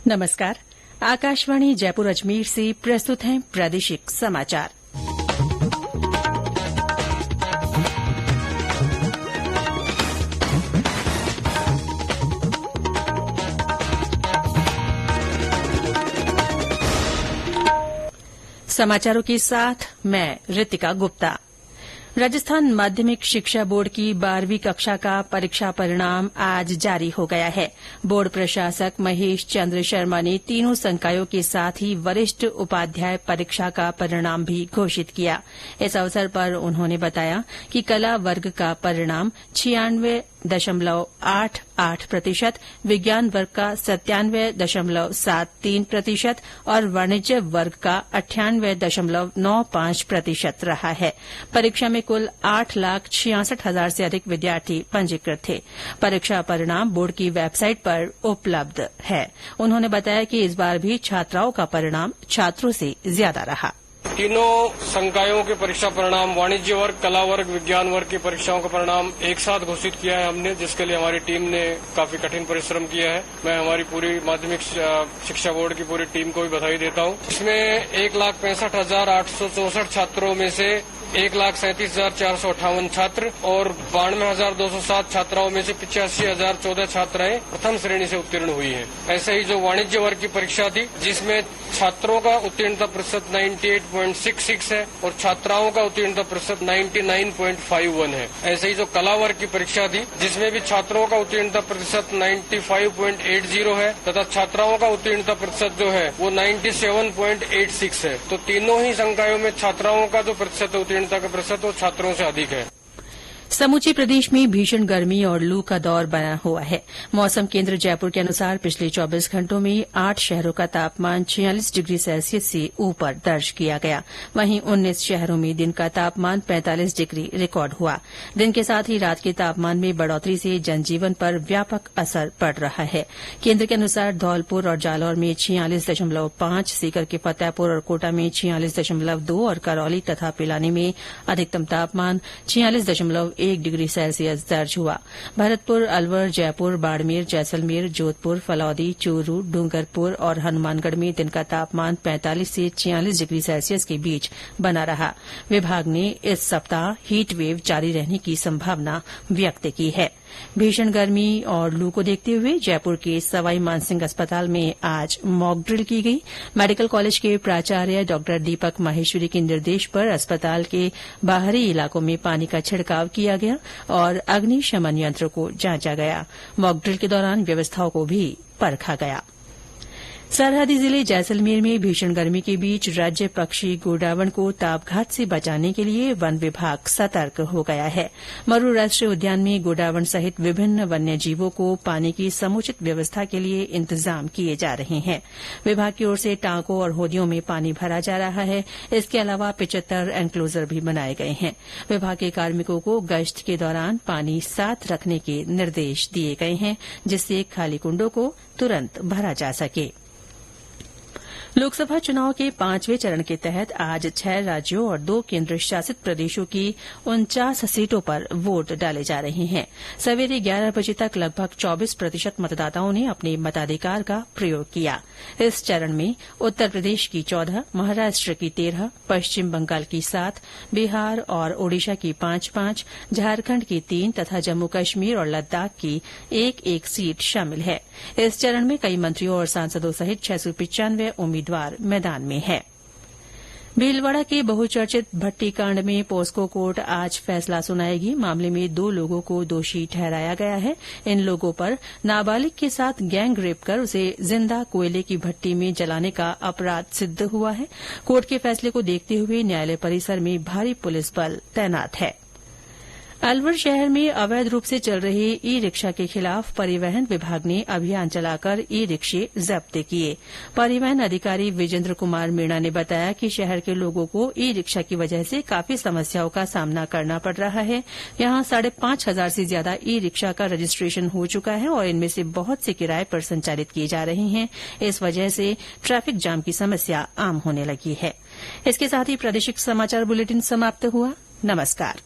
नमस्कार। आकाशवाणी जयपुर अजमेर से प्रस्तुत हैं प्रादेशिक समाचार। समाचारों के साथ मैं ऋतिका गुप्ता। राजस्थान माध्यमिक शिक्षा बोर्ड की 12वीं कक्षा का परीक्षा परिणाम आज जारी हो गया है। बोर्ड प्रशासक महेश चंद्र शर्मा ने तीनों संकायों के साथ ही वरिष्ठ उपाध्याय परीक्षा का परिणाम भी घोषित किया। इस अवसर पर उन्होंने बताया कि कला वर्ग का परिणाम 96.88%, विज्ञान वर्ग का 97.73% और वाणिज्य वर्ग का 98.95% रहा है। परीक्षा में कुल 8,66,000 से अधिक विद्यार्थी पंजीकृत थे। परीक्षा परिणाम बोर्ड की वेबसाइट पर उपलब्ध है। उन्होंने बताया कि इस बार भी छात्राओं का परिणाम छात्रों से ज्यादा रहा। तीनों संकायों के परीक्षा परिणाम, वाणिज्य वर्ग, कला वर्ग, विज्ञान वर्ग की परीक्षाओं का परिणाम एक साथ घोषित किया है हमने, जिसके लिए हमारी टीम ने काफी कठिन परिश्रम किया है। मैं हमारी पूरी माध्यमिक शिक्षा बोर्ड की पूरी टीम को भी बधाई देता हूं। इसमें 1,65,864 छात्रों में से 1,37,458 छात्र और 92,207 छात्राओं में से 85,014 छात्राएं प्रथम श्रेणी से उत्तीर्ण हुई हैं। ऐसे ही जो वाणिज्य वर्ग की परीक्षा थी, जिसमें छात्रों का उत्तीर्णता प्रतिशत 98.66 है और छात्राओं का उत्तीर्णता प्रतिशत 99.51 है। ऐसे ही जो कला वर्ग की परीक्षा थी, जिसमें भी छात्रों का उत्तीर्णता प्रतिशत 95.80 है तथा छात्राओं का उत्तीर्णता प्रतिशत जो है वो 97.86 है। तो तीनों ही संकायों में छात्राओं का जो प्रतिशत उत्तीर्णता का प्रतिशत वो छात्रों से अधिक है। समूचे प्रदेश में भीषण गर्मी और लू का दौर बना हुआ है। मौसम केंद्र जयपुर के अनुसार पिछले 24 घंटों में 8 शहरों का तापमान 46 डिग्री सेल्सियस से ऊपर दर्ज किया गया। वहीं 19 शहरों में दिन का तापमान 45 डिग्री रिकॉर्ड हुआ। दिन के साथ ही रात के तापमान में बढ़ोतरी से जनजीवन पर व्यापक असर पड़ रहा है। केंद्र के अनुसार धौलपुर और जालौर में 46.5, सीकर के फतेहपुर और कोटा में 46.2 और करौली तथा पिलानी में अधिकतम तापमान 46.1 डिग्री सेल्सियस दर्ज हुआ। भरतपुर, अलवर, जयपुर, बाड़मेर, जैसलमेर, जोधपुर, फलौदी, चूरू, डूंगरपुर और हनुमानगढ़ में दिन का तापमान 45 से 46 डिग्री सेल्सियस के बीच बना रहा। विभाग ने इस सप्ताह हीट वेव जारी रहने की संभावना व्यक्त की है। भीषण गर्मी और लू को देखते हुए जयपुर के सवाई मानसिंह अस्पताल में आज मॉक ड्रिल की गई। मेडिकल कॉलेज के प्राचार्य डॉ दीपक माहेश्वरी के निर्देश पर अस्पताल के बाहरी इलाकों में पानी का छिड़काव किया गया और अग्निशमन यंत्र को जांचा गया। मॉक ड्रिल के दौरान व्यवस्थाओं को भी परखा गया। सरहदी जिले जैसलमेर में भीषण गर्मी के बीच राज्य पक्षी गोडावण को तापघात से बचाने के लिए वन विभाग सतर्क हो गया है। मरू राष्ट्रीय उद्यान में गोडावण सहित विभिन्न वन्य जीवों को पानी की समुचित व्यवस्था के लिए इंतजाम किए जा रहे हैं। विभाग की ओर से टांकों और होदियों में पानी भरा जा रहा है। इसके अलावा 75 एनक्लोजर भी बनाए गए हैं। विभाग के कार्मिकों को गश्त के दौरान पानी साथ रखने के निर्देश दिए गए हैं, जिससे खाली कुंडों को तुरंत भरा जा सके। लोकसभा चुनाव के 5वें चरण के तहत आज 6 राज्यों और 2 केंद्र शासित प्रदेशों की 49 सीटों पर वोट डाले जा रहे हैं। सवेरे 11 बजे तक लगभग 24% मतदाताओं ने अपने मताधिकार का प्रयोग किया। इस चरण में उत्तर प्रदेश की 14, महाराष्ट्र की 13, पश्चिम बंगाल की 7, बिहार और ओडिशा की 5-5, झारखंड की 3 तथा जम्मू कश्मीर और लद्दाख की 1-1 सीट शामिल है। इस चरण में कई मंत्रियों और सांसदों सहित 695 उम्मीदवार मैदान में हैं। भीलवाड़ा के बहुचर्चित भट्टी कांड में पोस्को कोर्ट आज फैसला सुनाएगी। मामले में 2 लोगों को दोषी ठहराया गया है। इन लोगों पर नाबालिग के साथ गैंग रेप कर उसे जिंदा कोयले की भट्टी में जलाने का अपराध सिद्ध हुआ है। कोर्ट के फैसले को देखते हुए न्यायालय परिसर में भारी पुलिस बल तैनात है। अलवर शहर में अवैध रूप से चल रहे ई रिक्शा के खिलाफ परिवहन विभाग ने अभियान चलाकर ई रिक्शे जब्त किए। परिवहन अधिकारी विजेंद्र कुमार मीणा ने बताया कि शहर के लोगों को ई रिक्शा की वजह से काफी समस्याओं का सामना करना पड़ रहा है। यहां 5,500 से ज्यादा ई रिक्शा का रजिस्ट्रेशन हो चुका है और इनमें से बहुत से किराए पर संचालित किए जा रहे हैं। इस वजह से ट्रैफिक जाम की समस्या आम होने लगी है। इसके साथ ही प्रादेशिक समाचार बुलेटिन समाप्त हुआ। नमस्कार।